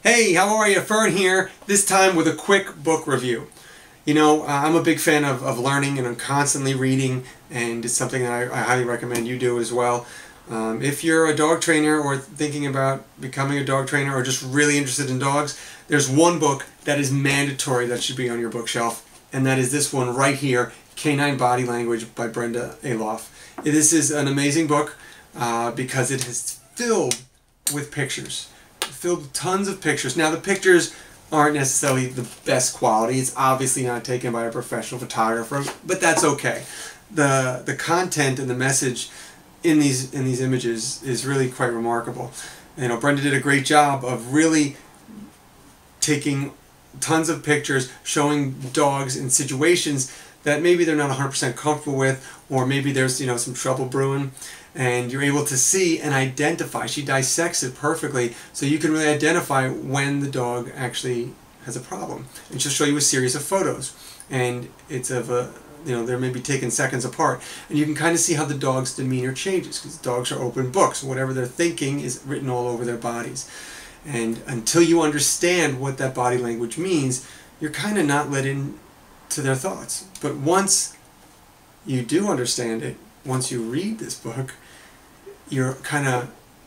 Hey, how are you? Fern here, this time with a quick book review. You know, I'm a big fan of learning, and I'm constantly reading, and it's something that I highly recommend you do as well. If you're a dog trainer or thinking about becoming a dog trainer or just really interested in dogs, there's one book that is mandatory that should be on your bookshelf, and that is this one right here, Canine Body Language by Brenda Aloff. This is an amazing book because it is filled with pictures. Filled with tons of pictures. Now the pictures aren't necessarily the best quality. It's obviously not taken by a professional photographer, but that's okay. The content and the message in these images is really quite remarkable. You know, Brenda did a great job of really taking tons of pictures showing dogs in situations that maybe they're not 100% comfortable with, or maybe there's, you know, some trouble brewing, and you're able to see and identify. She dissects it perfectly, so you can really identify when the dog actually has a problem. And she'll show you a series of photos, and it's of a, you know, they're maybe taken seconds apart, and you can kind of see how the dog's demeanor changes, because dogs are open books. Whatever they're thinking is written all over their bodies. And until you understand what that body language means, you're kind of not let in to their thoughts. But once you do understand it, once you read this book, you're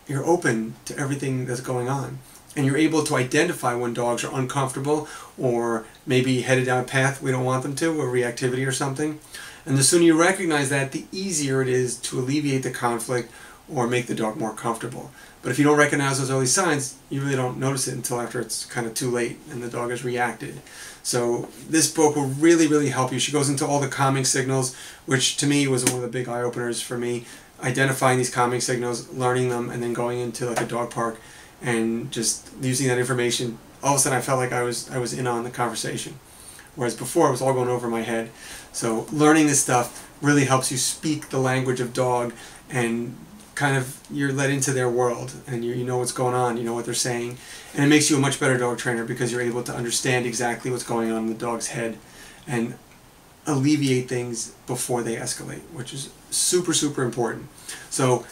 open to everything that's going on, and you're able to identify when dogs are uncomfortable or maybe headed down a path we don't want them to, or reactivity or something. And the sooner you recognize that, the easier it is to alleviate the conflict or make the dog more comfortable. But if you don't recognize those early signs, you really don't notice it until after it's kind of too late and the dog has reacted. So this book will really, really help you. She goes into all the calming signals, which to me was one of the big eye-openers for me. Identifying these calming signals, learning them, and then going into like a dog park and just using that information. All of a sudden I felt like I was in on the conversation, whereas before it was all going over my head. So learning this stuff really helps you speak the language of dog, and kind of you're let into their world, and you know what's going on, you know what they're saying, and it makes you a much better dog trainer because you're able to understand exactly what's going on in the dog's head and alleviate things before they escalate, which is super, super important. So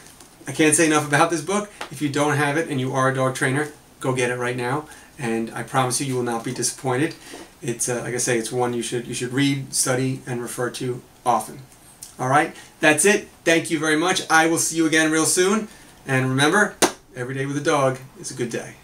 I can't say enough about this book. If you don't have it and you are a dog trainer, go get it right now, and I promise you will not be disappointed. It's like I say, it's one you should read, study, and refer to often. Alright, that's it. Thank you very much. I will see you again real soon. And remember, every day with a dog is a good day.